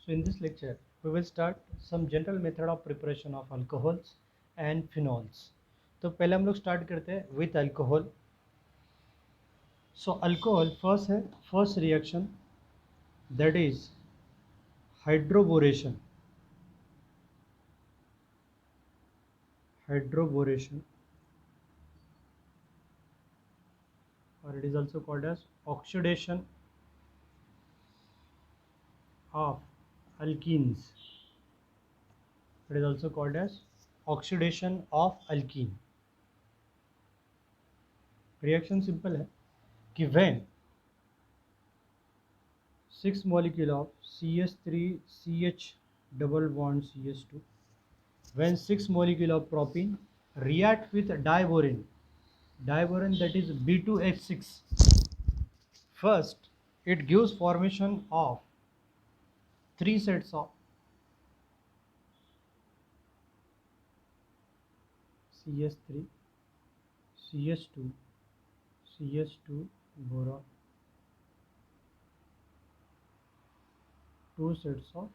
So in this lecture, we will start some general method of preparation of alcohols and phenols. तो पहले हम लोग start करते हैं with alcohol. So alcohol first है first reaction, that is hydroboration. Hydroboration, or it is also called as oxidation of alkenes. It is also called as oxidation of alkene. Reaction simple है कि when 6 molecule of CH3CH double bond CH2, when 6 molecule of propene react with diborane, that is B2H6, first it gives formation of 3 sets of CH3 CH2 CH2 boron, 2 sets of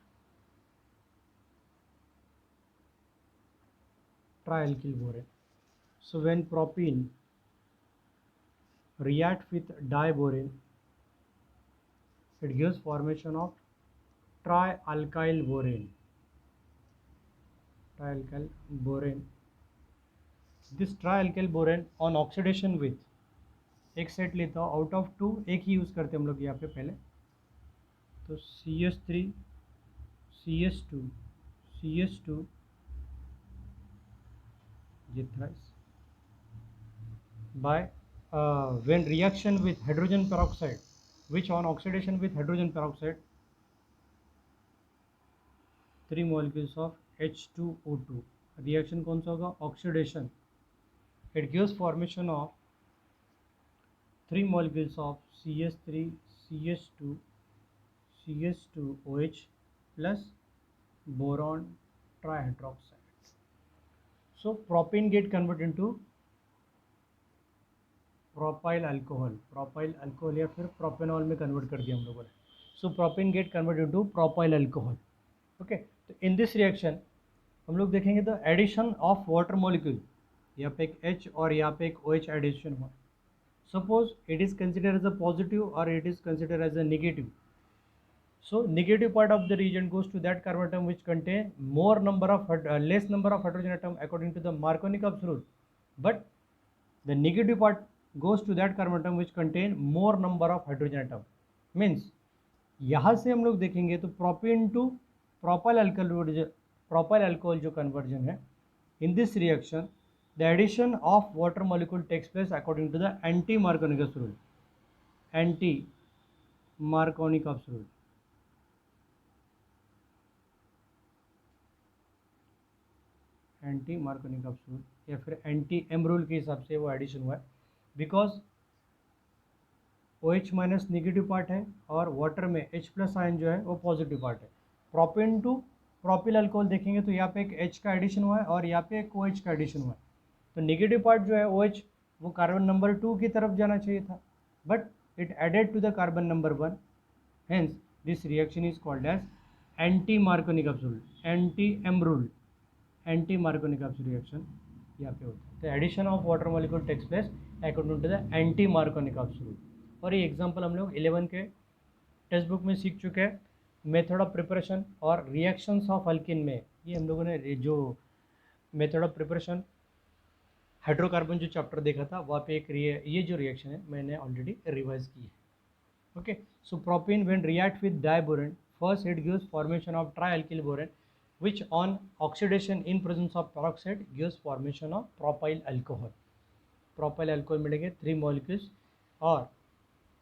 trialkyl borane. So when propene react with diborane, it gives formation of trialkyl borane. Trialkyl borane. This trialkyl borane on oxidation with, एक set लेता हूँ out of 2, एक ही use करते हैं हम लोग यहाँ पे पहले. तो CH3 CH2 CH2 ये thrice by when reaction with hydrogen peroxide, which on oxidation with hydrogen peroxide, 3 molecules of H2O2. Reaction कौन सा होगा? Oxidation. It gives formation of 3 molecules of CH3 CH2 CH2OH plus boron trihydroxide. So propane get converted into propyl alcohol या फिर propanol में convert कर दिया हम लोगों ने. So propane get converted to propyl alcohol. Okay, तो इन दिस रिएक्शन हम लोग देखेंगे the addition of water molecule. यहाँ पे एक H और यहाँ पे एक OH एडिशन हुआ. Suppose it is consider as a positive और it is consider as a negative. So negative part of the reagent goes to that carbon atom which contain more number of less number of hydrogen atom according to the Markovnikov's rule, but the negative part goes to that carbon atom which contain more number of hydrogen atom. Means यहाँ से हम लोग देखेंगे तो propane two propyl alcohol जो conversion है, in this reaction the addition of water molecule takes place according to the anti-Markovnikov's rule. Anti-Markovnikov's rule. Anti Markovnikov's rule या फिर एंटी एम रूल के हिसाब से वो एडिशन हुआ है. Because OH minus negative part है और वाटर में H प्लस आयन जो है वो पॉजिटिव पार्ट है. प्रोपेन टू प्रोपिल अल्कोहल देखेंगे तो यहाँ पे एक H का एडिशन हुआ है और यहाँ पे एक OH का एडिशन हुआ है. तो निगेटिव पार्ट जो है OH वो कार्बन नंबर 2 की तरफ जाना चाहिए था, but it added to the carbon number 1. Hence this reaction is called as anti Markovnikov's rule, anti M rule. Anti Markovnikov's reaction यहाँ पे होता है. तो addition of water molecule takes place according to the anti Markovnikov's rule. और ये example हम लोग 11 के टेक्स्ट बुक में सीख चुके हैं. मेथड ऑफ प्रिपरेशन और रिएक्शंस ऑफ अल्किन में ये हम लोगों ने जो मेथड ऑफ प्रिपरेशन हाइड्रोकार्बन जो चैप्टर देखा था वहाँ पे एक ये जो रिएक्शन है मैंने ऑलरेडी रिवाइज की है. Okay, so propane when react with diborane, first it gives formation of trialkyl borane which on oxidation in presence of peroxide gives formation of propyl alcohol. Propyl alcohol मिलेंगे 3 molecules और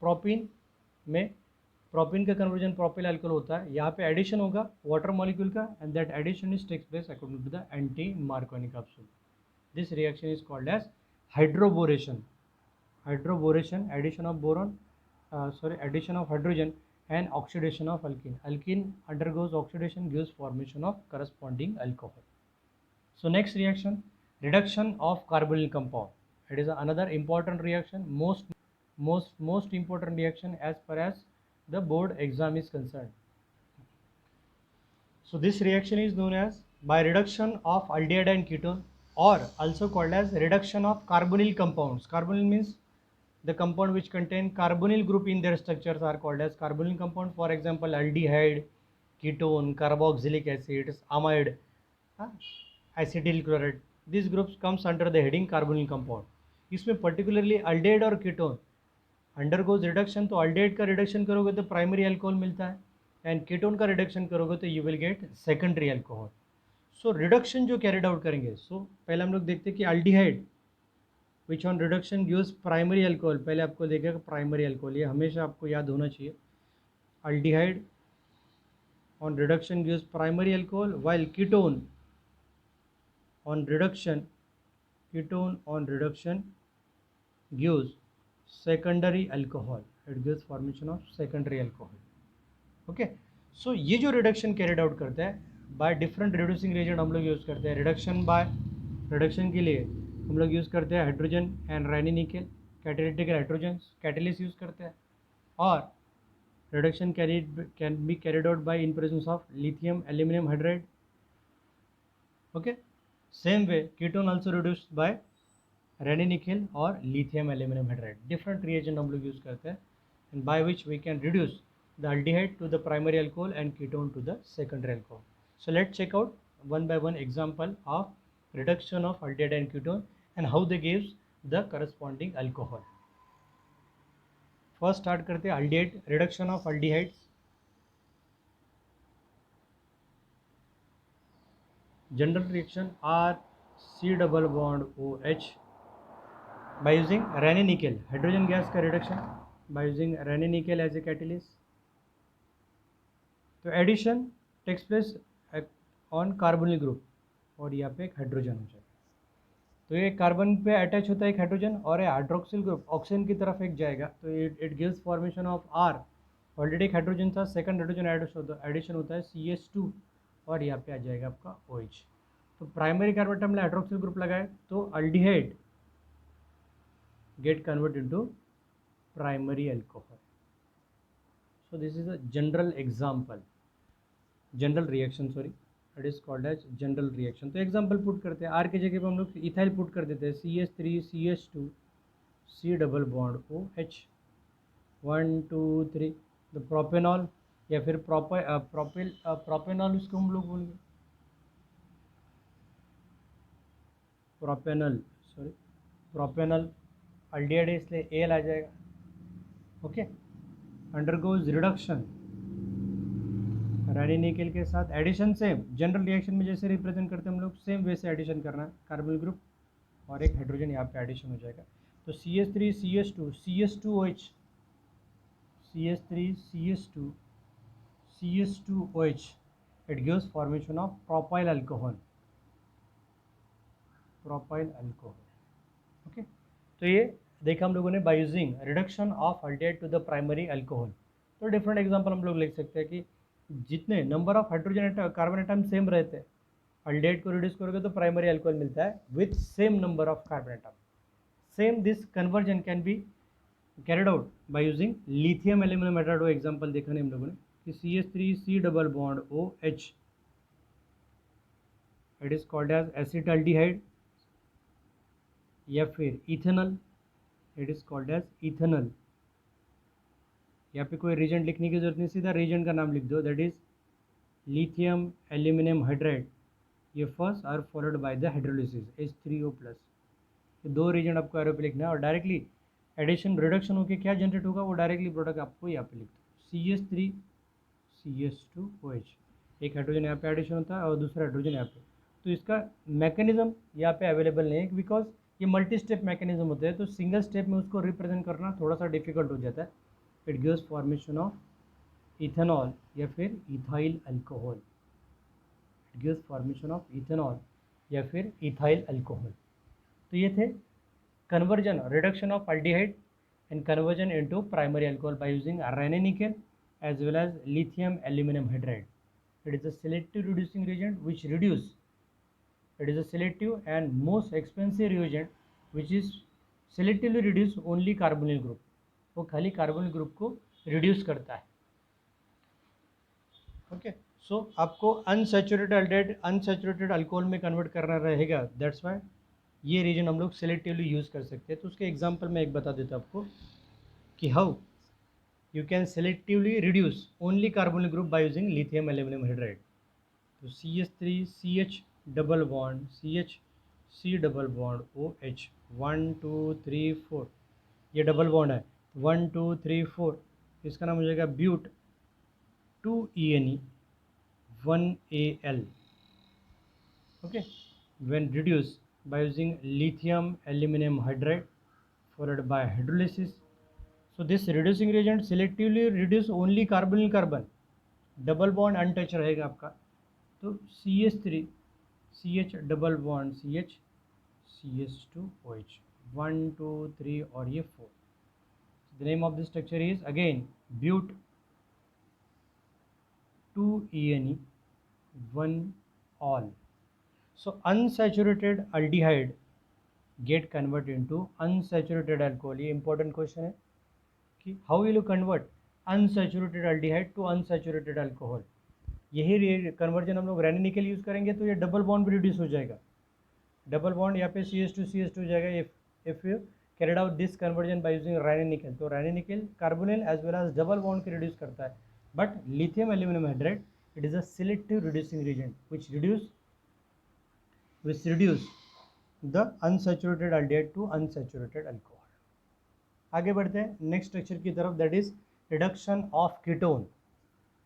propene में propene का conversion propyl alcohol होता है. यहाँ पे addition होगा water molecule का and that addition is takes place according to the anti Markovnikov's rule. This reaction is called as hydroboration. Addition of boron, addition of hydrogen and oxidation of alkene. Alkene undergoes oxidation, gives formation of corresponding alcohol. So next reaction, reduction of carbonyl compound. It is another important reaction, most important reaction as far as the board exam is concerned. So this reaction is known as by reduction of aldehyde and ketone, or also called as reduction of carbonyl compounds. Carbonyl means the compound which contain carbonyl group in their structures are called as carbonyl compound. For example, aldehyde, ketone, carboxylic acids, amide, acetyl chloride. These groups comes under the heading carbonyl compound. इसमें particularly aldehyde और ketone undergoes reduction, तो aldehyde का reduction करोगे तो primary alcohol मिलता है, and ketone का reduction करोगे तो you will gate secondary alcohol. So reduction जो कैरिड आउट करेंगे, सो पहले हम लोग देखते हैं कि aldehyde which on reduction gives primary alcohol. पहले आपको देखेगा प्राइमरी अल्कोहल, ये हमेशा आपको याद होना चाहिए. Aldehyde on reduction gives primary alcohol, while ketone on reduction gives secondary alcohol. It gives formation of secondary alcohol. Okay, so ये जो रिडक्शन कैरिड आउट करता है बाय डिफरेंट रिड्यूसिंग एजेंट हम लोग यूज़ करते हैं. रिडक्शन के लिए हम लोग यूज़ करते हैं hydrogen and Raney nickel, catalytic hydrogen catalyst use करते हैं. और reduction can be carried out by in presence of lithium aluminium hydride. Okay, same way ketone also reduced by Raney nickel और lithium aluminium hydride. Different reagent हम लोग use करते हैं, and by which we can reduce the aldehyde to the primary alcohol and ketone to the secondary alcohol. So let's check out one by one example of reduction of aldehyde and ketone and how they gives the corresponding alcohol. First start करते हैं aldehyde, reduction of aldehydes. General reaction R C double bond OH by using Raney nickel, hydrogen gas का reduction by using Raney nickel as a catalyst. तो addition takes place on carbonyl group, और यहाँ पे एक hydrogen हो जाएगा. तो ये कार्बन पे अटैच होता है एक हाइड्रोजन, और ये हाइड्रोक्सिल ग्रुप ऑक्सीजन की तरफ एक जाएगा, तो it gives formation of R. Already एक हाइड्रोजन था, सेकंड हाइड्रोजन एडिशन होता है CH2, और यहाँ पे आ जाएगा आपका OH. तो प्राइमरी कार्बन एटम में हाइड्रोक्सिल ग्रुप लगाए तो aldehyde gate convert into primary alcohol. So this is a general example, general reaction, sorry, it is called as general reaction. तो एग्जाम्पल पुट करते हैं. आर की जगह पे हम लोग इथाइल पुट कर देते हैं, CH3 CH2 C double bond OH 1 2 3. The propanol या फिर प्रोपेनॉल उसको हम लोग बोलेंगे प्रोपेनल अल्डिहाइड है इसलिए एल आ जाएगा. ओके, अंडरगोज रिडक्शन रैनी निकेल के साथ, एडिशन सेम जनरल रिएक्शन में जैसे रिप्रेजेंट करते हैं हम लोग, सेम वैसे एडिशन करना है. कार्बोनिल ग्रुप और एक हाइड्रोजन यहाँ पे एडिशन हो जाएगा. तो CH3 CH2 CH2OH CH3 CH2 CH2OH it gives formation of propyl alcohol. ओके, तो ये देखा हम लोगों ने by using reduction of aldehyde to the primary alcohol. तो डिफरेंट एग्जांपल हम लोग लिख सकते हैं कि जितने number of hydrogen carbon atom same रहते हैं, अल्डिहाइड को रिड्यूस करोगे तो प्राइमरी अल्कोहल मिलता है with same number of carbon atom. Same this conversion can be carried out by using lithium aluminium hydride. Example देखा नहीं हम लोगों ने कि CH3 C double bond OH it is called as acetaldehyde, या फिर ethanol it is called as ethanol. यहाँ पे कोई रीजेंट लिखने की जरूरत नहीं, सीधा रीजेंट का नाम लिख दो, that is lithium aluminium hydride. ये फर्स्ट और followed by the hydrolysis H3O+. ये दो रीजेंट आपको एरो पे लिखना है, और डायरेक्टली एडिशन रिडक्शन होकर क्या जनरेट होगा वो डायरेक्टली प्रोडक्ट आपको यहाँ पे लिख दो, CH3 CH2OH. एक हाइड्रोजन यहाँ पे एडिशन होता है और दूसरा हाइड्रोजन यहाँ पे. तो इसका मैकेनिज्म यहाँ पे अवेलेबल नहीं है, बिकॉज ये मल्टी स्टेप मैकेनिज्म होते हैं, तो सिंगल स्टेप में उसको रिप्रेजेंट करना थोड़ा सा डिफिकल्ट हो जाता है. It gives formation of ethanol या फिर ethyl alcohol. It gives formation of ethanol या फिर इथाइल अल्कोहल. तो ये थे conversion reduction of aldehyde and conversion into primary alcohol by using Raney nickel as well as lithium aluminum hydride. It is a selective reducing reagent which reduce. It is a selective and most expensive reagent which is selectively reduce only carbonyl group. वो खाली carbonyl group को reduce करता है. Okay, सो आपको unsaturated aldehyde unsaturated alcohol में convert करना रहेगा, that's why ये रीजन हम लोग सेलेक्टिवली यूज़ कर सकते हैं। तो उसके एग्जांपल मैं एक बता देता हूँ आपको कि how you can selectively reduce only carbonyl group by using lithium aluminum hydride. तो CH3CH double bond CH double bond OH 1 2 3 4, ये डबल बॉन्ड है 1 2 3 4, इसका नाम हो जाएगा ब्यूट 2ENE 1AL। ओके, when reduced by using lithium aluminum hydride followed by hydrolysis. So this reducing reagent selectively reduce only carbonyl carbon, double bond untouch रहेगा आपका। तो CH3 CH double bond CH CH2 OH 1 2 3 और ये 4। The name of the structure is again but 2ENE 1 al. So unsaturated aldehyde get convert into unsaturated alcohol। ये important question है कि how will you convert unsaturated aldehyde to unsaturated alcohol। यही conversion हम लोग रेनी निकल use करेंगे तो ये डबल बॉन्ड भी रिड्यूस हो जाएगा, डबल बॉन्ड यहाँ पे CH2 हो जाएगा। If you carried out this conversion by using Raney nickel, तो Raney nickel carbonyl as well as double bond को रिड्यूस करता है। But lithium aluminium hydride it is a selective reducing reagent which reduce the unsaturated aldehyde to unsaturated alcohol। आगे बढ़ते हैं next structure की तरफ, that is reduction of ketone.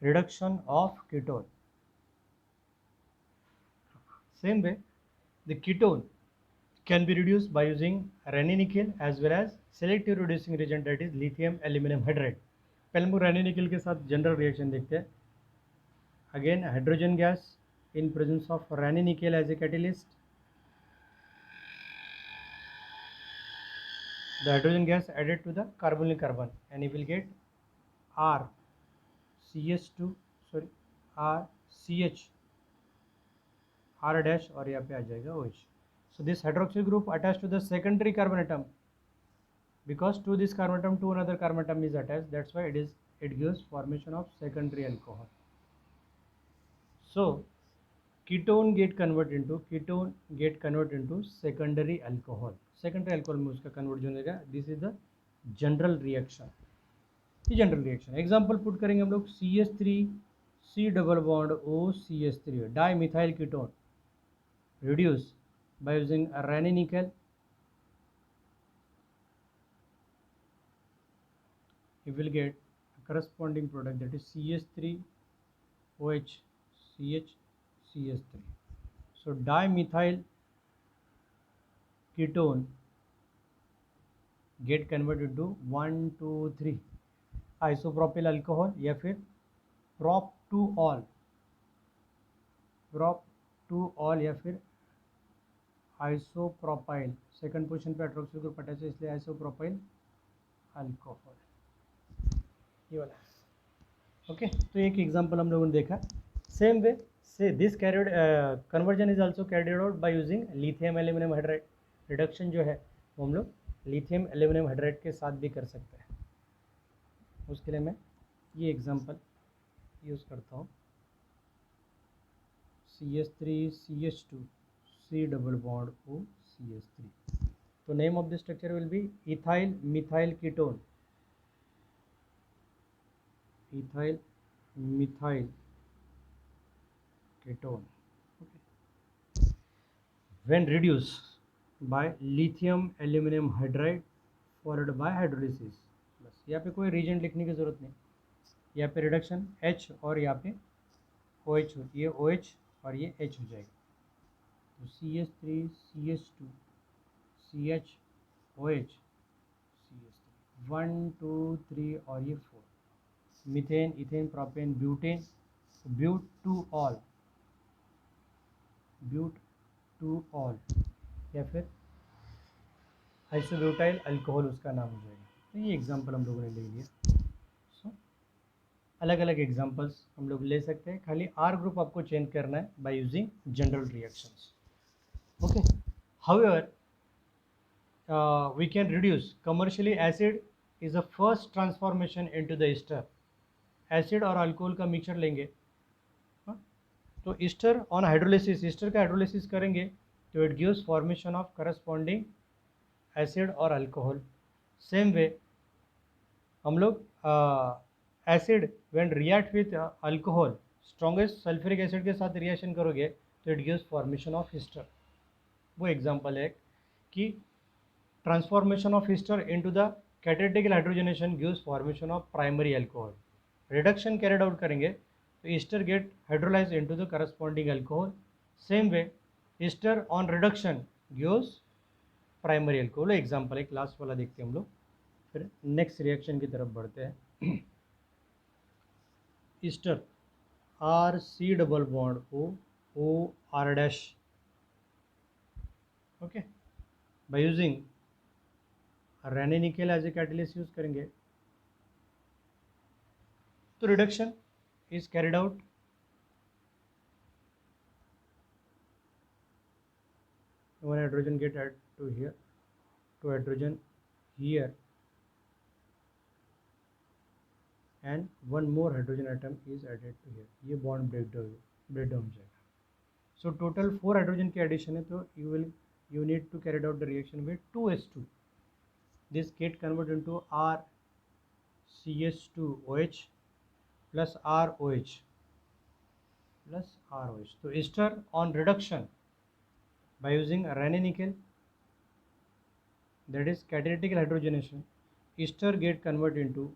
Reduction of ketone, same way the ketone can be reduced by using Raney nickel as well as selective reducing reagent that is lithium aluminum hydride। पहले हम लोग Raney nickel के साथ general reaction देखते हैं। Again hydrogen gas in presence of Raney nickel as a catalyst, the hydrogen gas added to the carbonyl carbon and you will get RCH2 sorry RCH R dash और यहाँ पे आ जाएगा OH। So this hydroxyl group attached to the secondary carbon atom, because to this carbon atom to another carbon atom is attached, that's why it gives formation of secondary alcohol। So ketone get converted into secondary alcohol। secondary alcohol में उसका conversion होगा। this is the general reaction। ये general reaction example put करेंगे हम लोग CH3C double bond OCH3 di methyl ketone reduce by using Raney nickel, you will get a corresponding product that is CH3OH CH3। so dimethyl ketone get converted to 1 2 3 isopropyl alcohol या फिर prop to all या फिर isopropyl. Second position पे hydroxyl group attach है इसलिए isopropyl alcohol ये वाला। Okay, तो एक एग्जांपल हम लोगों ने देखा। सेम वे से this carried conversion is also carried out by using lithium aluminium hydride. Reduction जो है वो हम लोग लिथियम एल्यूमिनियम हाइड्राइड के साथ भी कर सकते हैं। उसके लिए मैं ये एग्जांपल यूज़ करता हूँ CH3CH2 C double bond O CH3। तो name of the structure will be ethyl methyl ketone, ethyl methyl ketone. okay, when reduced by lithium aluminum hydride followed by hydrolysis। बस यहाँ पे कोई रीजेंट लिखने की ज़रूरत नहीं, यहाँ पे रिडक्शन H और यहाँ पे OH हो, ये OH और ये H हो जाएगा। तो CH3 CH2 CH OH CH3 1 2 3 और ये 4 methane ethane propane butane, but two al या फिर आइसोब्यूटाइल अल्कोहल उसका नाम हो जाएगा। तो ये एग्जांपल हम लोगों ने ले लिया। सो अलग अलग एग्जांपल्स हम लोग ले सकते हैं, खाली आर ग्रुप आपको चेंज करना है by using general reactions. Okay, however we can reduce commercially acid is a first transformation into the ester. Acid और अल्कोहल का मिक्सचर लेंगे तो ईस्टर ऑन हाइड्रोलिसिस, ईस्टर का हाइड्रोलिसिस करेंगे तो it gives formation of corresponding acid और alcohol. Same way हम लोग acid when react with alcohol, strongest sulphuric acid के साथ रिएक्शन करोगे तो it gives formation of ester. वो एग्जांपल है कि transformation of ester into the कैटेटिकल hydrogenation gives formation of primary alcohol. Reduction carried out करेंगे तो ester get hydrolyse into the corresponding alcohol. Same way ester on reduction gives primary alcohol. Example एक last वाला देखते हैं हम लोग, फिर नेक्स्ट रिएक्शन की तरफ बढ़ते हैं। Ester R C double bond O R dash, okay, by using Raney nickel as a catalyst use करेंगे तो reduction is carried out. One hydrogen get added to here, two hydrogen here, and one more hydrogen atom is added to here. ये bond break down जाएगा. So total 4 hydrogen की addition है, तो you need to carry out the reaction with 2s2. This get converted into RCH2OH plus ROH plus ROH. So ester on reduction by using Raney nickel, that is catalytic hydrogenation, ester get converted into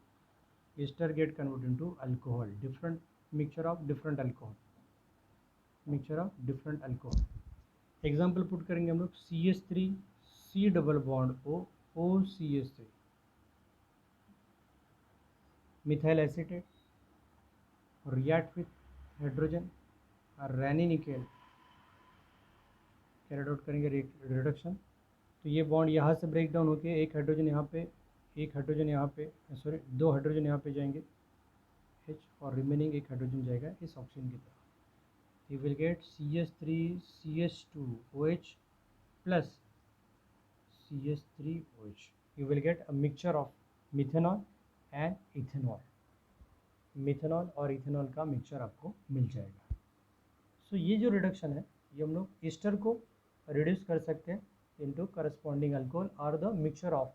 alcohol, different mixture of different alcohol, example put करेंगे हम लोग CH3 C double bond O OCH3 methyl acetate react with hydrogen Raney nickel, carried out करेंगे reduction. तो ये bond यहाँ से break down होकर एक हाइड्रोजन यहाँ पे, सॉरी 2 हाइड्रोजन यहाँ पे जाएंगे H, और रिमेनिंग एक हाइड्रोजन जाएगा इस ऑप्शन की तरफ। You will get CH3CH2OH plus CH3OH. You will get a mixture of methanol and ethanol. Methanol और इथेनॉल का मिक्सचर आपको मिल जाएगा। सो ये जो रिडक्शन है ये हम लोग ईस्टर को रिड्यूस कर सकते हैं इनटू करस्पॉन्डिंग अल्कोहल और the mixture of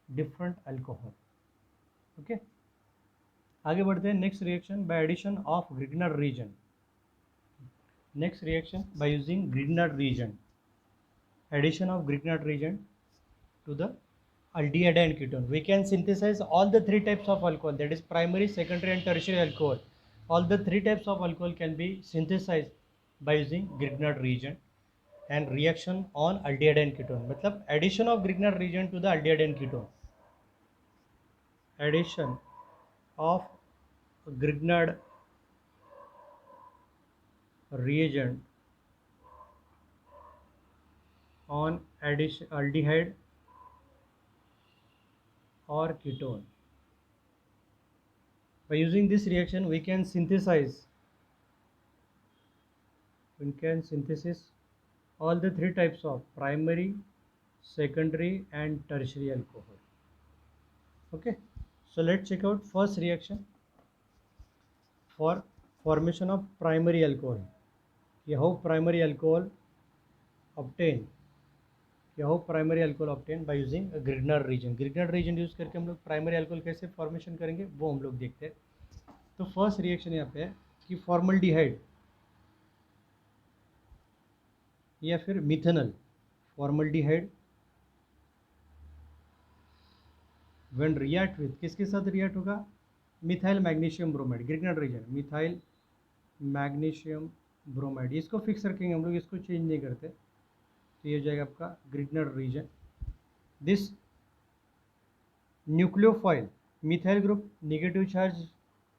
different alcohol. Okay, आगे बढ़ते हैं। Next reaction by addition of Grignard reagent. Next reaction by using Grignard reagent, addition of Grignard reagent to the aldehyde and ketone, we can synthesize all the 3 types of alcohol, that is primary, secondary and tertiary alcohol. All the 3 types of alcohol can be synthesized by using Grignard reagent and reaction on aldehyde and ketone, मतलब addition of Grignard reagent to the aldehyde and ketone, addition of Grignard reagent on aldehyde or ketone. By using this reaction we can synthesize all the 3 types of primary, secondary and tertiary alcohol. Okay, so let's check out first reaction for formation of primary alcohol. How primary alcohol obtained by using a Grignard reagent. Grignard reagent use करके हम लोग primary alcohol कैसे formation करेंगे वो हम लोग देखते हैं। तो फर्स्ट रिएक्शन यहाँ पे है कि फॉर्मल्डिहाइड या फिर methanol, formaldehyde when react with, किसके साथ रिएक्ट होगा, methyl magnesium bromide, Grignard reagent methyl magnesium bromide, इसको फिक्स रखेंगे हम लोग, इसको चेंज नहीं करते। तो ये हो जाएगा आपका Grignard reagent. This nucleophile methyl group negative charge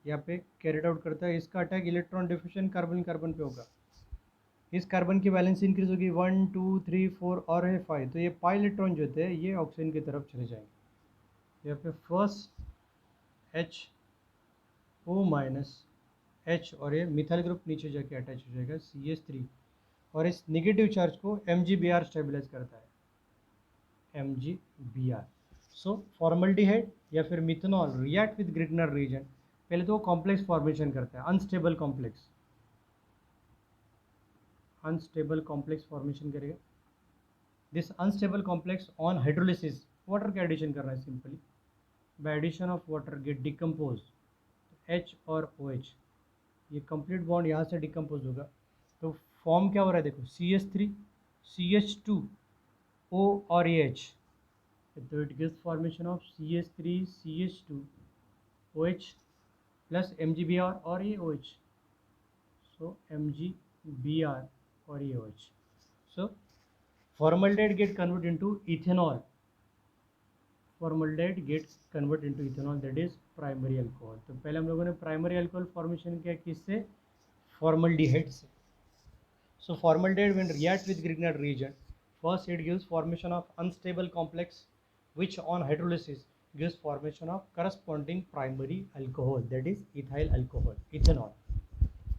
यहाँ पे कैरिड आउट करता है, इसका अटैक इलेक्ट्रॉन डिफ्यूजन कार्बन पे होगा। इस कार्बन की वैलेंसी इंक्रीज होगी 1 2 3 4 और है 5, तो ये पाई इलेक्ट्रॉन जो होते हैं ये ऑक्सीजन की तरफ चले जाएंगे। यहाँ पे फर्स्ट HO माइनस H और ये मिथाइल ग्रुप नीचे जाके अटैच हो जाएगा CH3, और इस नेगेटिव चार्ज को MgBr स्टेबलाइज करता है, MgBr। सो फॉर्मल्डिहाइड या फिर methanol react with Grignard reagent, पहले तो वो कॉम्प्लेक्स फॉर्मेशन करता है, unstable complex, unstable complex formation करेगा। This unstable complex on hydrolysis, water का एडिशन कर रहा है simply, by addition of water get decompose, H और OH, ये कंप्लीट बॉन्ड यहाँ से डिकम्पोज होगा, तो फॉर्म क्या हो रहा है देखो, CH3 CH2 O और H, तो it gives formation of CH3 CH2 OH plus MgBr और ये OH, so MgBr और ये OH, so formaldehyde get converted into ethanol, formaldehyde gets converted into ethanol, that is primary alcohol। तो पहले हम लोगों ने प्राइमरी अल्कोहल फॉर्मेशन किया किससे, फॉर्मल्डिहाइड से। So formaldehyde when react with Grignard reagent, first it gives formation of unstable complex which on hydrolysis gives formation of corresponding primary alcohol, that is ethyl alcohol, ethanol।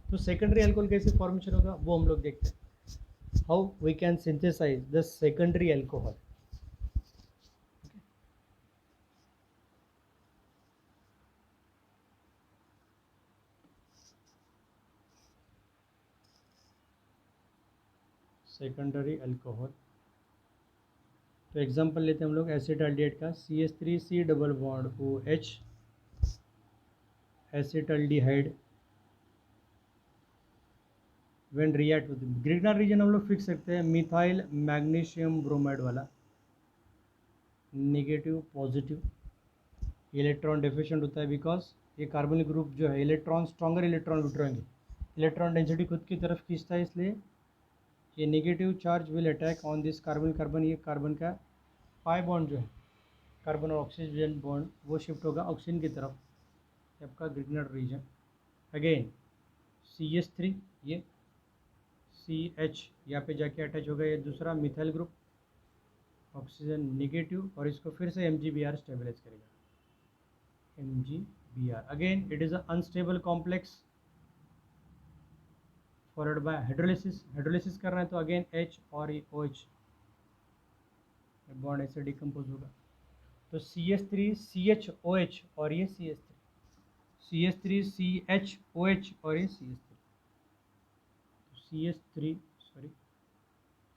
तो secondary alcohol कैसे formation होगा वो हम लोग देखते हैं, how we can synthesise the secondary alcohol. Secondary alcohol, तो example लेते हैं हम लोग एसिटाल्डिहाइड का, CH3C double bond OH, acetaldehyde when react with Grignard reagent हम लोग फिक्स सकते हैं मिथाइल मैग्नीशियम ब्रोमाइड वाला, नेगेटिव पॉजिटिव, इलेक्ट्रॉन डेफिशिएंट होता है बिकॉज ये कार्बनिक ग्रुप जो है electron stronger electron withdrawing, electron density खुद की तरफ खींचता है, इसलिए ये negative charge will attack on this carbon, carbon ये कार्बन का पाई बॉन्ड जो है कार्बन और ऑक्सीजन बॉन्ड वो शिफ्ट होगा ऑक्सीजन की तरफ, आपका ग्रिग्नार्ड रीजन। अगेन CH3 ये CH यहाँ पे जाके अटैच होगा, ये दूसरा मिथाइल ग्रुप ऑक्सीजन नेगेटिव, और इसको फिर से MgBr स्टेबलाइज करेगा, MgBr। Again it is a unstable complex followed by hydrolysis, hydrolysis कर रहे हैं तो अगेन H और OH बॉन्ड ऐसे डिकम्पोज होगा, तो CH3 CHOH और ये CH3 CHOH और ये CH3 सॉरी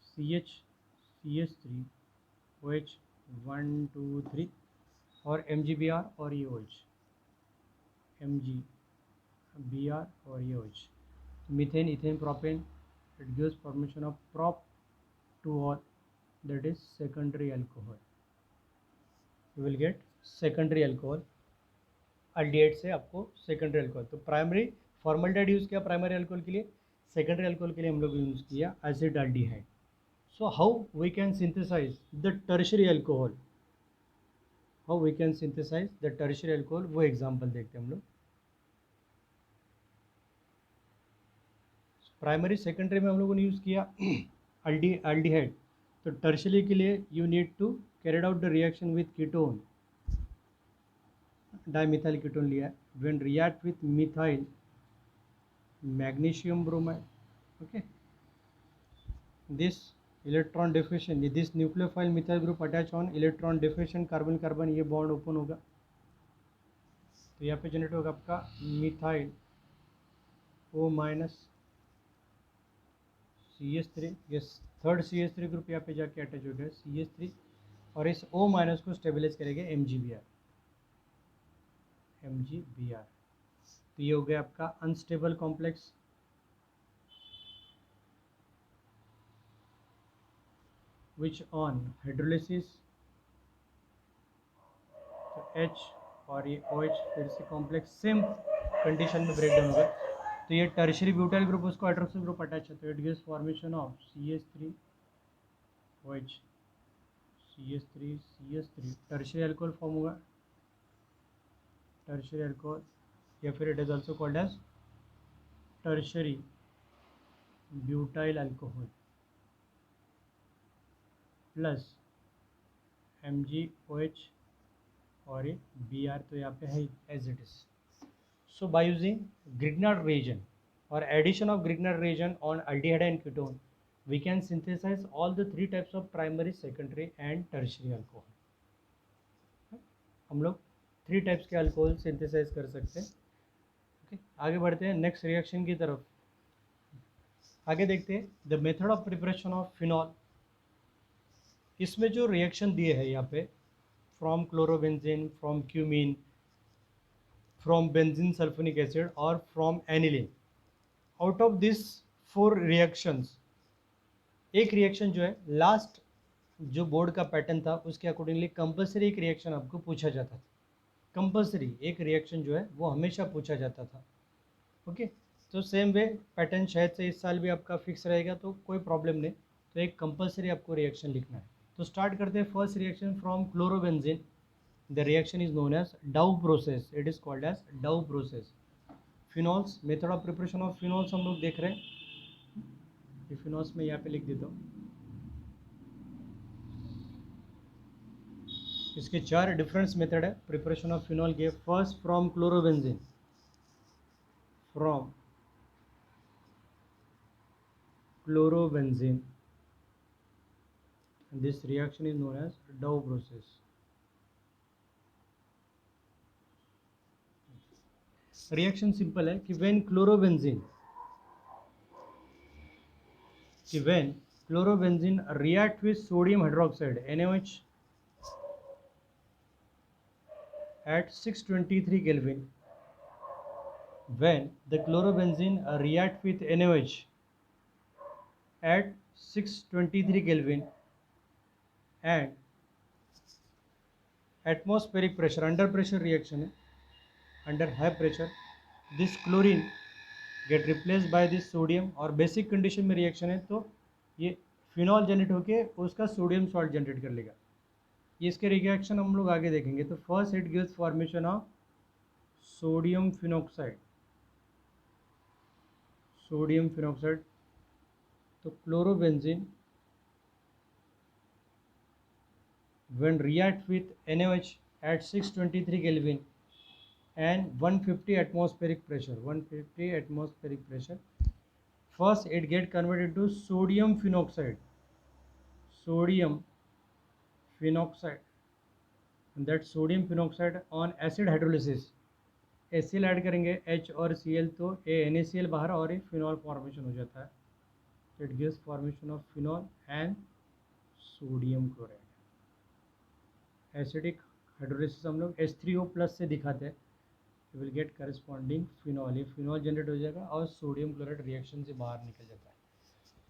CH3 OH 1 2 3 और MgBr और ये OH, MgBr और ये OH, methane ethane propane, it gives formation of prop 2-ol, that is secondary alcohol, you will get secondary alcohol, aldehyde से आपको सेकेंडरी अल्कोहल। तो प्राइमरी फॉर्मल्डिहाइड यूज़ किया primary alcohol के लिए, सेकेंडरी अल्कोहल के लिए हम लोग यूज़ किया acetaldehyde. So how we can synthesise the tertiary alcohol, how we can synthesise the tertiary alcohol, वो एग्जांपल देखते हैं हम लोग। प्राइमरी सेकेंडरी में हम लोगों ने यूज़ किया अल्डिहाइड, तो टर्शियरी के लिए you need to carried out the reaction with ketone, dimethyl ketone लिया है, when react with methyl magnesium bromide, okay, this electron deficient, this nucleophile methyl group attach on electron deficient carbon carbon, ये bond open होगा, तो यहाँ पे generate होगा आपका methyl O minus CH3, ये थर्ड CH3 ग्रुप यहाँ पे जाके अटैच हो गया CH3, और इस O माइनस को स्टेबलाइज करेगा MgBr, तो ये हो गया आपका unstable complex. Which on hydrolysis, तो H और ये OH फिर से कॉम्प्लेक्स सेम कंडीशन में ब्रेक डाउन होगा, तो ये टर्शियरी ब्यूटाइल ग्रुप उसको हाइड्रोक्सिल ग्रुप अटैच है, तो it gives formation of CH3 OH CH3 tertiary alcohol form होगा, टर्शियरी अल्कोहल, या फिर it is also called as tertiary butyl alcohol plus MgOH और ये Br, तो यहाँ पे है as it is. So by using Grignard reagent or addition of Grignard reagent on aldehyde and ketone, we can synthesize all the three types of primary, secondary and tertiary alcohol। हम लोग 3 types के alcohol synthesise कर सकते हैं। Okay, आगे बढ़ते हैं next reaction की तरफ। आगे देखते हैं the method of preparation of phenol. इसमें जो रिएक्शन दिए है यहाँ पे, from chlorobenzene, from cumene, from benzene sulphonic acid और from aniline, out of this 4 reactions एक रिएक्शन जो है लास्ट जो बोर्ड का पैटर्न था उसके अकॉर्डिंगली कंपलसरी एक रिएक्शन आपको पूछा जाता था। कंपलसरी एक रिएक्शन जो है वो हमेशा पूछा जाता था। ओके, तो सेम वे पैटर्न शायद से इस साल भी आपका फिक्स रहेगा, तो कोई प्रॉब्लम नहीं। तो एक कंपलसरी आपको रिएक्शन लिखना है। तो स्टार्ट करते हैं first reaction from chlorobenzene. The reaction is known as Dow process, it is called as Dow process. Phenols, method of preparation of phenols हम लोग देख रहे हैं। ये फिनॉल्स में यहाँ पे लिख देता हूँ। इसके 4 डिफरेंस मेथड है प्रिपरेशन ऑफ फिनॉल के। First from chlorobenzene, from chlorobenzene, this reaction is known as Dow process. Reaction simple है कि when chlorobenzene react with sodium hydroxide NaOH at 623 Kelvin, when the chlorobenzene react with NaOH at 623 Kelvin and atmospheric pressure, under pressure reaction है, under high pressure this chlorine get replaced by this sodium, और basic condition में reaction है तो ये phenol generate होके उसका sodium salt generate कर लेगा। ये इसके रिएक्शन हम लोग आगे देखेंगे। तो first it gives formation of sodium phenoxide, sodium phenoxide. तो chlorobenzene when react with NaOH at 623 Kelvin and 150 atmospheric pressure, 150 atmospheric pressure, first it get converted to sodium phenoxide, sodium phenoxide, and that sodium phenoxide on acid hydrolysis HCl add करेंगे H और Cl, तो NaCl बाहर और एक phenol formation हो जाता है। It gives formation of phenol and sodium chloride. Acidic hydrolysis हम लोग H3O+ से दिखाते हैं, you will get corresponding phenol. ये फिनॉल जनरेट हो जाएगा और सोडियम क्लोराइड रिएक्शन से बाहर निकल जाता है।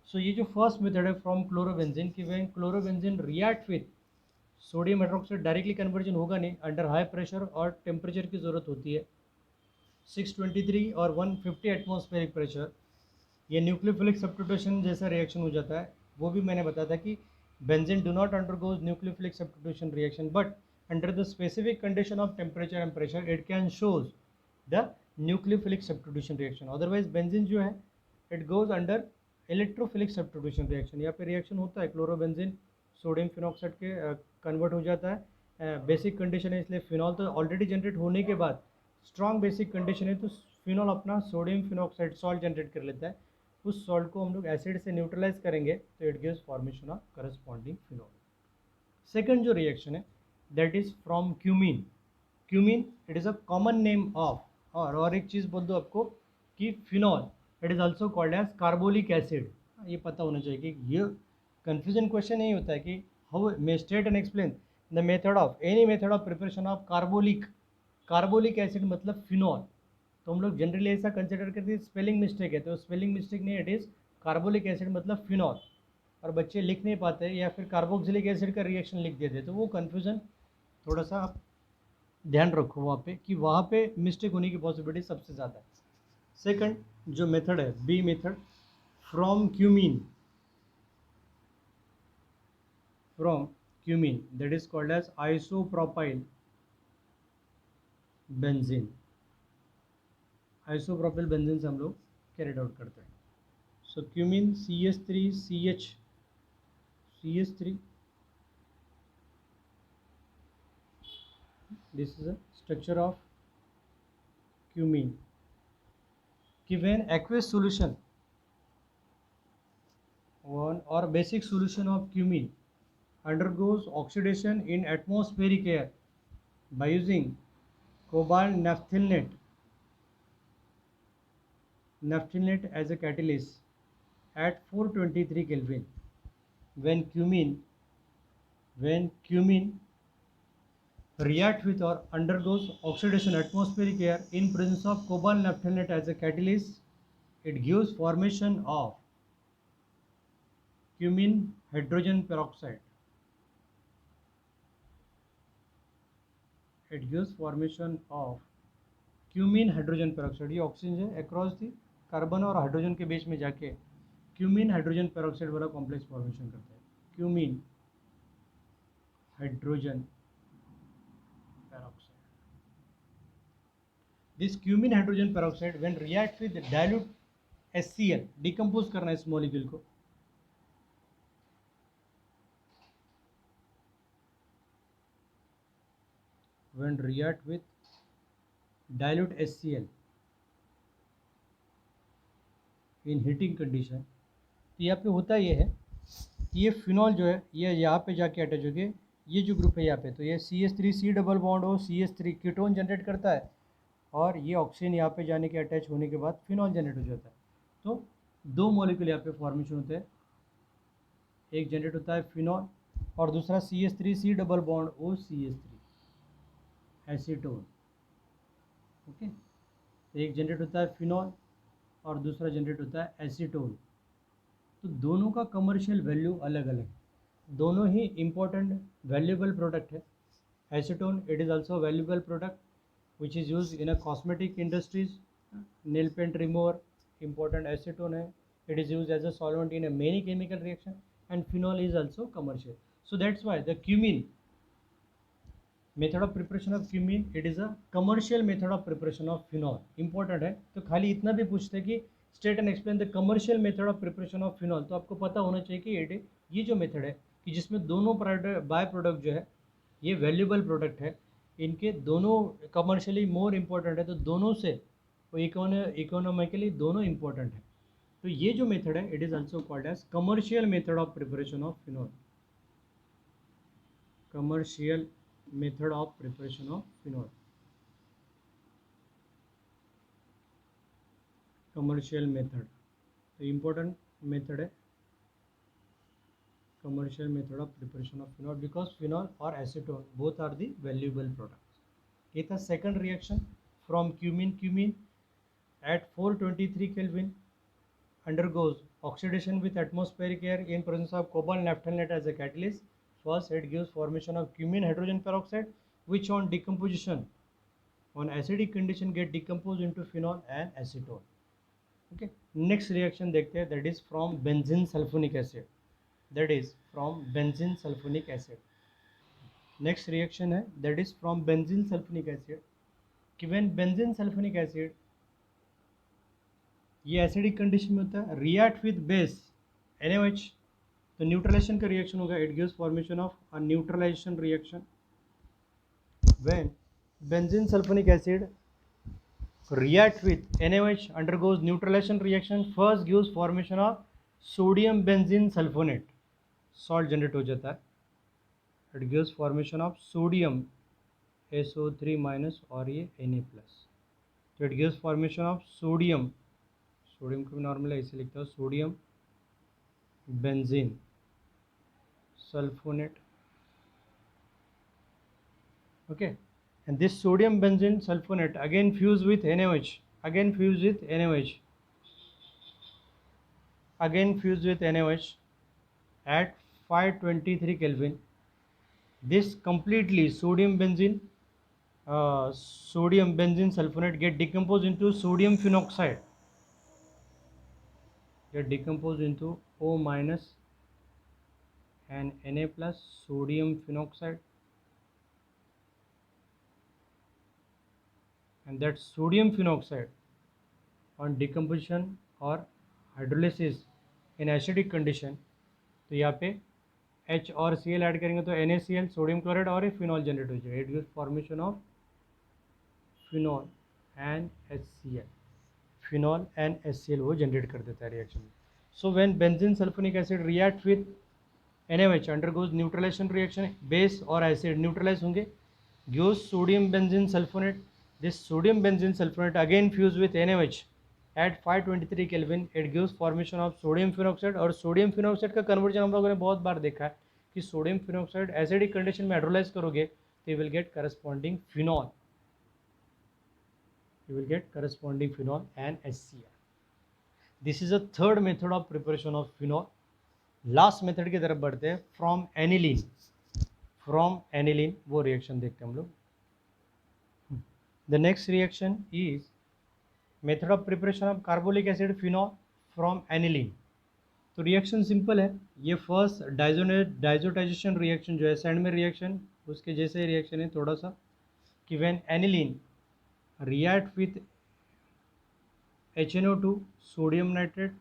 सो ये जो फर्स्ट मेथड है फ्रॉम क्लोरोबेंजीन की, when chlorobenzene react with sodium hydroxide, directly conversion होगा नहीं, अंडर हाई प्रेशर और टेम्परेचर की ज़रूरत होती है 623 और 150 एटमॉस्फेरिक प्रेशर। ये न्यूक्लियोफिलिक सब्स्टिट्यूशन जैसा रिएक्शन हो जाता है। वो भी मैंने बताया था कि benzene do not undergoes nucleophilic substitution reaction, but under the specific condition of temperature and pressure it can shows the nucleophilic substitution reaction, otherwise benzene जो है it goes under electrophilic substitution reaction। यहाँ पे reaction होता है, chlorobenzene sodium phenoxide के convert हो जाता है। बेसिक कंडीशन है इसलिए फिनॉल तो ऑलरेडी जनरेट होने के बाद स्ट्रॉन्ग बेसिक कंडीशन है तो फिनॉल अपना सोडियम फिनॉक्साइड सॉल्ट जनरेट कर लेता है। उस सॉल्ट को हम लोग एसिड से न्यूट्रलाइज करेंगे तो it gives formation of corresponding phenol. Second जो रिएक्शन है that is from cumene. Cumene it is a common name of, और एक चीज़ बोल दो आपको कि phenol it is also called as carbolic acid. ये पता होना चाहिए कि ये कन्फ्यूजन क्वेश्चन नहीं होता है कि how may state and explain the method of any method of preparation of carbolic, carbolic acid मतलब फिनॉल। तो हम लोग जनरली ऐसा कंसिडर करते हैं स्पेलिंग मिस्टेक है, तो स्पेलिंग मिस्टेक नहीं, इट इज़ कार्बोलिक एसिड मतलब फिनॉल। और बच्चे लिख नहीं पाते या फिर कार्बोक्सिलिक एसिड का रिएक्शन लिख देते, तो वो कन्फ्यूज़न थोड़ा सा आप ध्यान रखो वहाँ पे कि वहाँ पे मिस्टेक होने की पॉसिबिलिटी सबसे ज़्यादा है। सेकंड जो मेथड है B method from cumene, from cumene that is called as isopropyl benzene. Isopropyl benzene से हम लोग कैरिड आउट करते हैं। So cumene CH3, this is a structure of cumene. When aqueous solution or basic solution of cumene undergoes oxidation in atmospheric air by using cobalt naphthalate as a catalyst at 423 Kelvin. When cumene react with or undergoes oxidation atmospheric air in presence of cobalt naphthalate as a catalyst, it gives formation of cumene hydrogen peroxide. It gives formation of cumene hydrogen peroxide. ये oxygen है across the carbon और hydrogen के बीच में जाके cumene hydrogen peroxide वाला complex formation करता है. Cumene hydrogen peroxide. This cumene hydrogen peroxide when react with dilute HCl, decompose करना है इस मॉलिक्यूल को. When react with dilute HCl in heating condition. तो यहाँ पे होता ये है कि ये फिनॉल जो है ये यहाँ पे जाके अटैच हो गए. ये जो ग्रुप है यहाँ पे, तो ये CH3 डबल बॉन्ड हो CH3 कीटोन जनरेट करता है और ये ऑक्सीजन यहाँ पे जाने के अटैच होने के बाद फिनॉल जनरेट हो जाता है. तो दो मॉलिक्यूल यहाँ पे फॉर्मेशन होते हैं. एक जनरेट होता है फिनॉल और दूसरा CH3 double bond O CH3 acetone. Okay. एक जनरेट होता है फिनॉल और दूसरा जनरेट होता है एसीटोन. तो दोनों का कमर्शियल वैल्यू अलग अलग, दोनों ही इम्पोर्टेंट वैल्यूएबल प्रोडक्ट है. Acetone it is also valuable product which is use in a cosmetic industries. Nail paint remover important acetone है. It is use as a solvent in a many chemical reaction and phenol is also commercial. So that's why the cumene method of preparation of cumene it is a commercial method of preparation of phenol. Important है. तो खाली इतना भी पूछते हैं कि state and explain the commercial method of preparation of phenol. तो आपको पता होना चाहिए कि ये जो मेथड है कि जिसमें दोनों बाय प्रोडक्ट जो है ये वैल्यूएबल प्रोडक्ट है, इनके दोनों कमर्शियली मोर इम्पोर्टेंट है. तो दोनों से वो इकोनॉमिकली दोनों इम्पोर्टेंट है. तो ये जो मेथड है it is also called as commercial method of preparation of phenol. Commercial method of preparation of phenol. Commercial method तो इम्पोर्टेंट मेथड है. Commercial method of preparation of phenol because phenol और acetone both are the valuable products. ये था second reaction from cumene at 423 Kelvin undergoes oxidation with atmospheric air in presence of cobalt naphthalate as a catalyst. First, it gives formation of cumene hydrogen peroxide, which on decomposition, on acidic condition, get decomposed into phenol and acetone. Okay. Next reaction देखते हैं, that is from benzene sulfonic acid. That is from benzene sulfonic acid. Next reaction है, that is from benzene sulfonic acid. कि when benzene sulfonic acid ये acidic condition में होता है, react with base NaOH, तो neutralisation का reaction होगा. It gives formation of a neutralisation reaction. When benzene sulphonic acid react with NaOH undergoes neutralization reaction, first gives formation of sodium benzene sulfonate, salt generate हो जाता है. it gives formation of sodium SO3 minus और ये Na plus. तो it gives formation of sodium को भी normal है इसे लिखता हूँ sodium benzene sulfonate. Okay. And this sodium benzene sulfonate again fuse with NaOH, again fused with NaOH at 523 Kelvin. This completely sodium benzene sulfonate get decomposed into sodium phenoxide, get decomposed into O minus and Na plus sodium phenoxide. And that sodium phenoxide on decomposition or hydrolysis in acidic condition, तो यहाँ पे H और Cl add करेंगे तो NaCl sodium chloride और phenol generate हो जाएगा. It gives formation of phenol and HCl. Phenol and HCl वो जनरेट कर देता है रिएक्शन में. So when benzene sulphonic acid react with NaOH undergoes neutralisation reaction, base और एसिड न्यूट्रलाइज होंगे, gives sodium benzene sulphonate. This sodium benzene sulfonate again fused with NaOH at 523 kelvin it gives formation of sodium phenoxide. और sodium phenoxide का conversion हम लोगों ने बहुत बार देखा है कि सोडियम फिनॉक्साइड एसिडिक कंडीशन में हाइड्रोलाइज करोगे तो you will get corresponding phenol, you will get corresponding phenol and HCl. This is a third method of preparation of phenol. Last method की तरफ बढ़ते हैं, फ्रॉम एनिलीन। फ्रॉम एनिलीन वो reaction देखते हैं हम लोग। The next reaction is method of preparation of carbolic acid phenol from aniline. तो रिएक्शन सिंपल है, ये फर्स्ट डाइजोटाइजेशन रिएक्शन जो है सैंडमेर रिएक्शन उसके जैसे रिएक्शन है थोड़ा सा, कि when aniline react with HNO2 sodium nitrate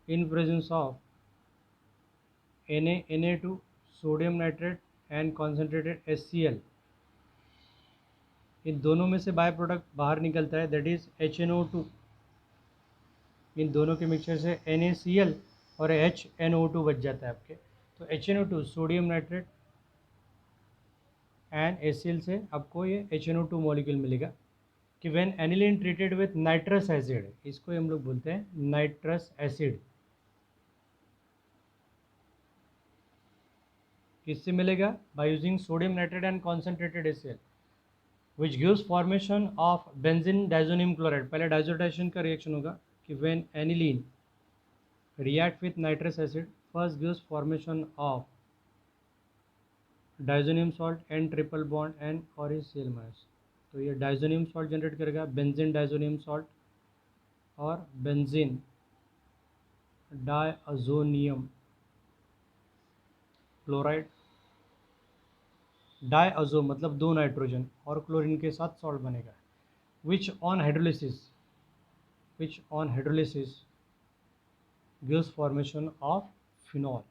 in presence of Na2 sodium nitrate and concentrated HCl, इन दोनों में से बाय प्रोडक्ट बाहर निकलता है, दैट इज HNO2। इन दोनों के मिक्सचर से NaCl और HNO2 बच जाता है आपके। तो HNO2 sodium nitrate and HCl से आपको ये HNO2 मॉलिक्यूल मिलेगा। कि when aniline treated with nitrous acid, इसको हम लोग बोलते हैं नाइट्रस एसिड, किससे मिलेगा? By using sodium nitrate and concentrated HCl which gives formation of benzene diazonium chloride. पहले डाइजोटाइजेशन का रिएक्शन होगा कि when aniline react with nitrous acid first gives formation of diazonium salt and triple bond and और is Cl minus. तो ये diazonium salt generate करेगा, benzene diazonium salt और benzene डायअजोनियम chloride. Diazo मतलब दो नाइट्रोजन और क्लोरीन के साथ सॉल्ट बनेगा, which on hydrolysis gives formation of phenol.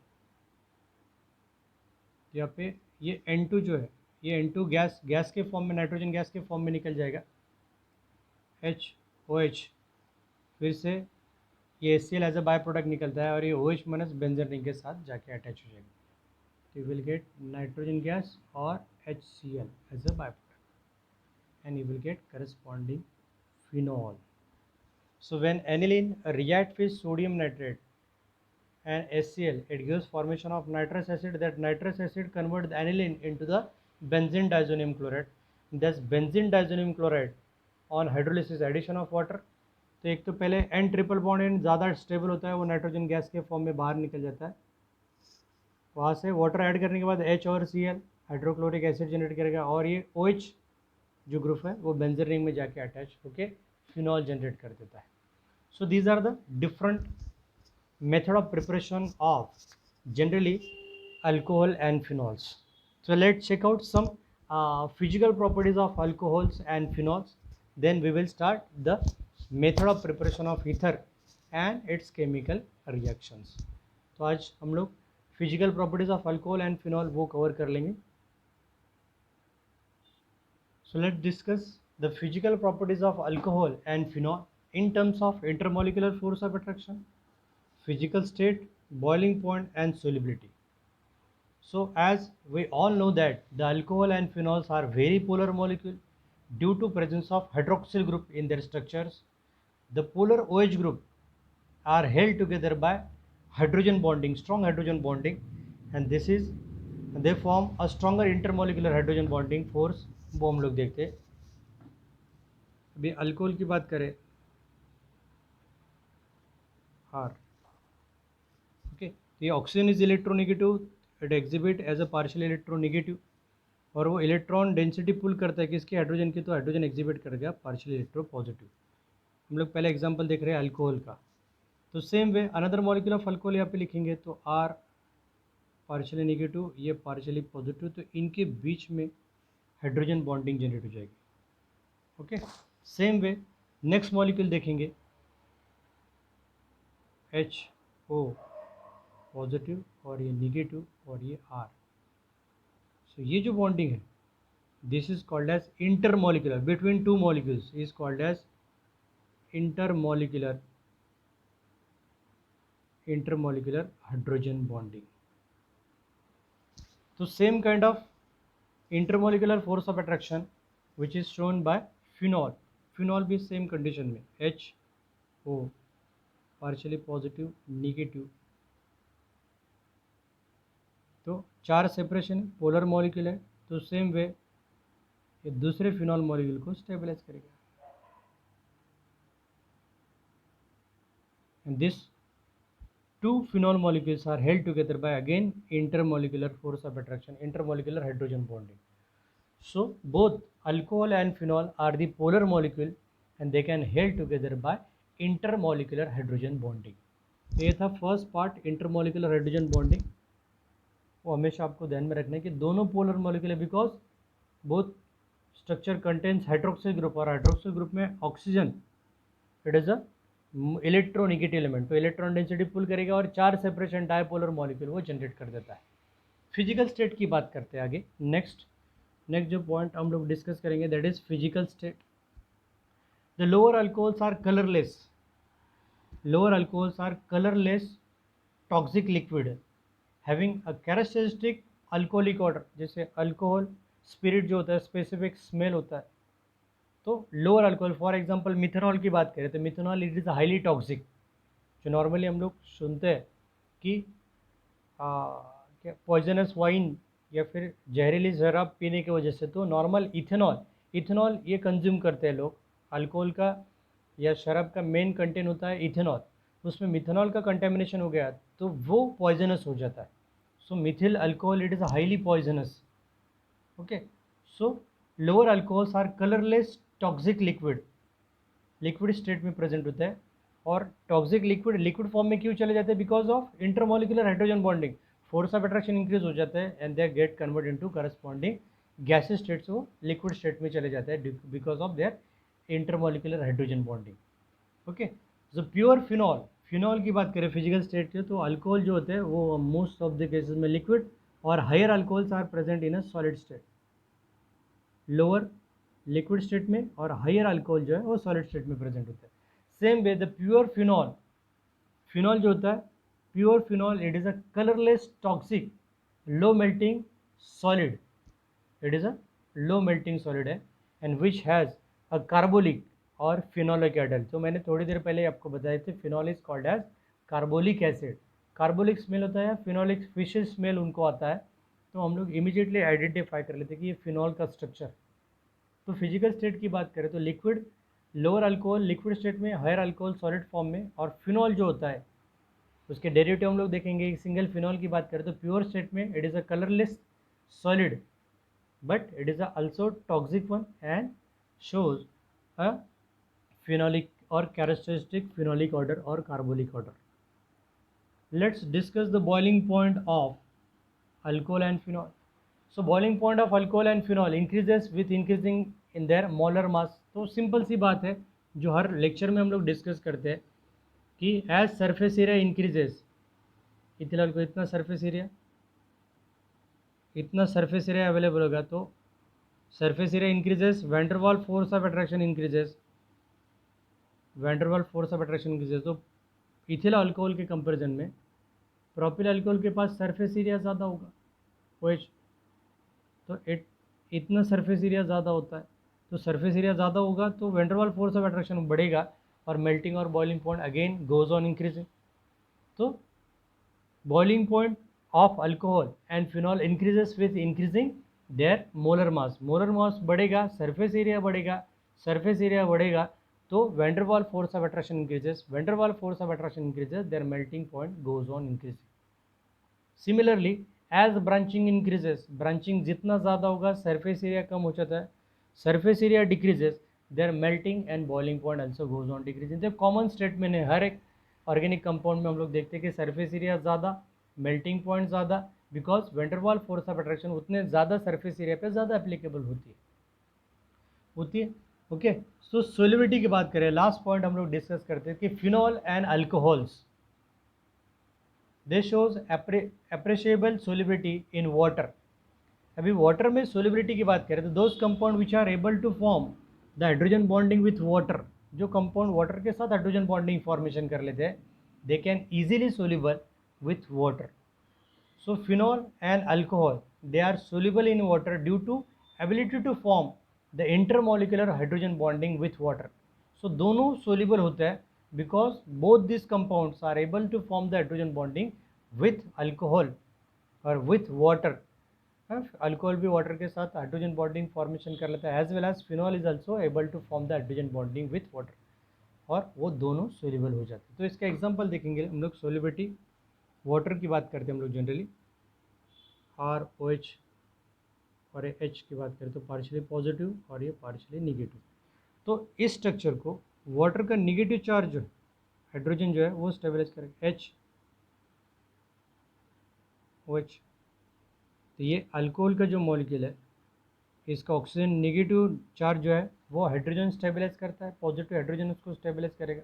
यहाँ पे ये N2 जो है ये N2 गैस के फॉर्म में, नाइट्रोजन गैस के फॉर्म में निकल जाएगा, HOH, फिर से ये HCl as a by product निकलता है और ये OH माइनस बेंजीन रिंग के साथ जाके अटैच हो जाएगा। तो you will get nitrogen gas और HCl as a by product and you will get corresponding phenol. So when aniline react with sodium nitrate and HCl, it gives formation of nitrous acid. That nitrous acid converts the aniline into the benzene diazonium chloride. Thus benzene diazonium chloride on hydrolysis addition of water, तो एक तो पहले N triple bond N ज़्यादा stable होता है, वो nitrogen gas के form में बाहर निकल जाता है। वहाँ से वाटर ऐड करने के बाद H और Cl हाइड्रोक्लोरिक एसिड जनरेट करेगा और ये OH जो ग्रुप है वो बेंजीन रिंग में जाके अटैच होके फिनॉल जनरेट कर देता है। So these are the different method of preparation of generally alcohol and phenols. So let's check out some physical properties of alcohols and phenols, then we will start the method of preparation of ether and its chemical reactions. तो आज हम लोग physical properties of alcohol and phenol वो cover कर लेंगे। So let's discuss the physical properties of alcohol and phenol in terms of intermolecular force of attraction, physical state, boiling point and solubility. So as we all know that the alcohol and phenols are very polar molecule due to presence of hydroxyl group in their structures. The polar OH group are held together by hydrogen bonding, strong hydrogen bonding, and they form a stronger intermolecular hydrogen bonding force। वो हम लोग देखते हैं। अभी alcohol की बात करें, R, ये oxygen is electronegative, it exhibit as a partial electronegative, और वो इलेक्ट्रॉन डेंसिटी पुल करता है किसकी? हाइड्रोजन की, तो हाइड्रोजन एग्जिबिट कर गया पार्शियल इलेक्ट्रो पॉजिटिव। हम लोग पहले एग्जांपल देख रहे हैं अल्कोहल का। तो same way another molecule of alcohol यहाँ पे लिखेंगे तो R पार्शियली नेगेटिव, ये पार्शियली पॉजिटिव, तो इनके बीच में हाइड्रोजन बॉन्डिंग जनरेट हो जाएगी। ओके, सेम वे नेक्स्ट मॉलिक्यूल देखेंगे HO पॉजिटिव और ये निगेटिव और ये R। सो ये जो बॉन्डिंग है this is called as intermolecular, between two molecules is called as intermolecular hydrogen bonding. तो same kind of intermolecular force of attraction which is shown by phenol. Phenol भी same condition में HO partially positive negative. तो 4 separation polar molecule है, तो same way ये दूसरे phenol molecule को stabilise करेगा. And this two phenol molecules are held together by again intermolecular force of attraction, intermolecular hydrogen bonding. So both alcohol and phenol are the polar molecule and they can held together by intermolecular hydrogen bonding. तो ये था first part intermolecular hydrogen bonding. वो हमेशा आपको ध्यान में रखना है कि दोनों पोलर मॉलिक्यूल है because both structure contains hydroxyl group, और हाइड्रोक्सिल ग्रुप में oxygen it is a electronegative element, तो इलेक्ट्रॉन डेंसिटी पुल करेगा और 4 सेपरेशन डायपोलर मॉलिक्यूल वो जनरेट कर देता है. फिजिकल स्टेट की बात करते हैं आगे. नेक्स्ट जो पॉइंट हम लोग डिस्कस करेंगे that is physical state. The lower alcohols are colourless. Lower alcohols are colourless toxic liquid having a characteristic alcoholic order. जैसे अल्कोहल स्पिरिट जो होता है स्पेसिफिक स्मेल होता है. तो lower alcohol for example methanol की बात करें तो methanol it is highly toxic. जो नॉर्मली हम लोग सुनते हैं कि पॉइजनस वाइन या फिर जहरीली शराब पीने की वजह से, तो नॉर्मल इथेनॉल ये कंज्यूम करते हैं लोग. अल्कोहल का या शराब का मेन कंटेंट होता है इथेनॉल, उसमें मिथेनॉल का कंटेमिनेशन हो गया तो वो पॉइजनस हो जाता है. So methyl alcohol it is highly poisonous. Okay, so lower alcohols are colourless toxic liquid state में प्रेजेंट होता है. और टॉक्सिक लिक्विड फॉर्म में क्यों चले जाते हैं? Because of intermolecular hydrogen bonding. Force of attraction increase हो जाता है and they get convert into corresponding gases state से वो लिक्विड स्टेट में चले जाते हैं because of their intermolecular hydrogen bonding. Okay, so pure phenol की बात करें फिजिकल स्टेट से, तो अल्कोहल जो होते हैं वो मोस्ट ऑफ द केसेस में लिक्विड, और higher alcohols are present in a solid state. Lower liquid state में और हायर अल्कोहल जो है वो सॉलिड स्टेट में प्रेजेंट होता है. Same way the pure phenol जो होता है, pure phenol it is a colourless toxic low melting solid. It is a low melting solid है and which has a carbolic और फिनोलिक एसिड. तो मैंने थोड़ी देर पहले आपको बताए थे phenol is called as carbolic acid. Carbolic smell होता है, फिनोलिक फिशियल स्मेल उनको आता है, तो हम लोग इमीडिएटली आइडेंटिफाई कर लेते हैं कि ये फिनॉल का स्ट्रक्चर. तो फिजिकल स्टेट की बात करें तो liquid, lower alcohol liquid state में, हायर अल्कोहल सॉलिड फॉर्म में, और फिनॉल जो होता है उसके डेरिवेटिव हम लोग देखेंगे. सिंगल फिनॉल की बात करें तो प्योर स्टेट में it is a colourless solid but it is also toxic one and shows a phenolic or characteristic phenolic order or carbolic order. Let's discuss the boiling point of alcohol and phenol. So boiling point of alcohol and phenol increases with increasing in their molar mass. तो simple सी बात है जो हर lecture में हम लोग discuss करते हैं कि as surface area increases, ethanol को इतना सरफेस एरिया अवेलेबल होगा तो surface area increases, van der Waals force of attraction increases. तो इथिल अल्कोहल के कंपैरिजन में प्रोपिल अल्कोहल के पास सरफेस एरिया ज़्यादा होगा OH, तो इतना सरफेस एरिया ज़्यादा होता है. तो सरफेस एरिया ज़्यादा होगा तो वैंडरवाल फोर्स ऑफ अट्रैक्शन बढ़ेगा और मेल्टिंग और boiling point again goes on increasing. तो boiling point of alcohol and phenol increases with increasing their molar mass बढ़ेगा, सरफेस एरिया बढ़ेगा तो van der Waals force of attraction increases, their melting point goes on increasing. Similarly as branching increases, branching जितना ज़्यादा होगा surface area कम हो जाता है, surface area decreases, their melting and boiling point also goes on decreasing. जब कॉमन स्टेटमेंट है हर एक ऑर्गेनिक कंपाउंड में हम लोग देखते हैं कि सरफेस एरिया ज़्यादा, मेल्टिंग पॉइंट ज़्यादा, बिकॉज वैंडरवाल फोर्स ऑफ अट्रैक्शन उतने ज़्यादा सरफेस एरिया पे ज़्यादा एप्लीकेबल होती है. ओके, सो सोलिबिलिटी की बात करें, लास्ट पॉइंट हम लोग डिस्कस करते हैं कि phenol and alcohols they shows appreciable solubility in water. अभी वाटर में सोलिबिलिटी की बात करें तो those compound which are able to form the hydrogen bonding with water, जो कंपाउंड वाटर के साथ हाइड्रोजन बॉन्डिंग फॉर्मेशन कर लेते हैं, they can easily soluble with water. So phenol and alcohol they are soluble in water due to ability to form the intermolecular hydrogen bonding with water. So दोनों soluble होता है because both this compounds are able to form the hydrogen bonding with alcohol और with water. Alcohol भी water के साथ hydrogen bonding formation कर लेता है, as well as phenol is also able to form the hydrogen bonding with water, और वो दोनों सोल्यूबल हो जाते हैं। तो इसका एग्जांपल देखेंगे हम लोग। सोल्यूबिलिटी वाटर की बात करते हैं हम लोग जनरली, ROH और H की बात करें तो पार्शियली पॉजिटिव और ये पार्शियली निगेटिव। तो इस स्ट्रक्चर को वाटर का निगेटिव चार्ज जो है हाइड्रोजन जो है वो स्टेबलाइज करेगा HOH। तो ये अल्कोहल का जो मॉलिक्यूल है इसका ऑक्सीजन निगेटिव चार्ज जो है वो हाइड्रोजन स्टेबलाइज करता है, पॉजिटिव हाइड्रोजन उसको स्टेबलाइज करेगा।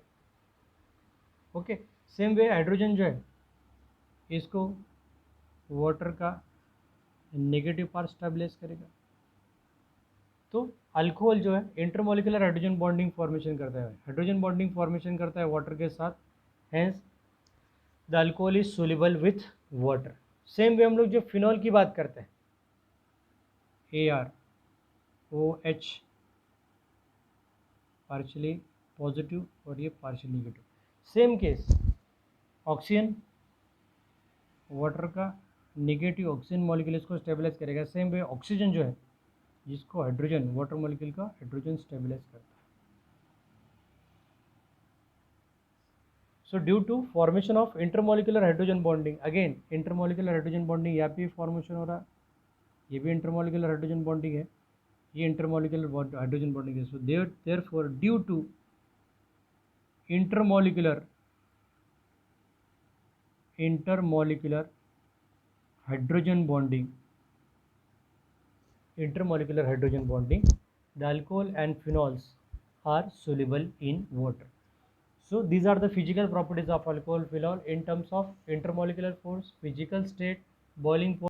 ओके, सेम वे हाइड्रोजन जो है इसको वाटर का नेगेटिव पार्ट स्टेबलाइज करेगा। तो अल्कोहल जो है इंटरमोलिकुलर हाइड्रोजन बॉन्डिंग फॉर्मेशन करता है, हाइड्रोजन बॉन्डिंग फॉर्मेशन करता है वाटर के साथ, hence the alcohol is soluble with water. Same way हम लोग जो फिनॉल की बात करते हैं ArOH पार्शियली पॉजिटिव और ये partially negative. Same case oxygen water का निगेटिव ऑक्सीजन मॉलिक्यूल इसको स्टेबलाइज करेगा। सेम वे ऑक्सीजन जो है जिसको हाइड्रोजन वाटर मॉलिक्यूल का हाइड्रोजन स्टेबलाइज करता है। So due to formation of intermolecular hydrogen bonding, again intermolecular hydrogen bonding यहाँ पे फॉर्मेशन हो रहा है, ये भी इंटरमोलिकुलर हाइड्रोजन बॉन्डिंग है, ये इंटरमोलिकुलर हाइड्रोजन बॉन्डिंग है। So therefore due to intermolecular hydrogen bonding, intermolecular hydrogen bonding, the alcohol and phenols are soluble in water. So these are the physical properties of alcohol phenol in terms of intermolecular force, physical state, boiling point.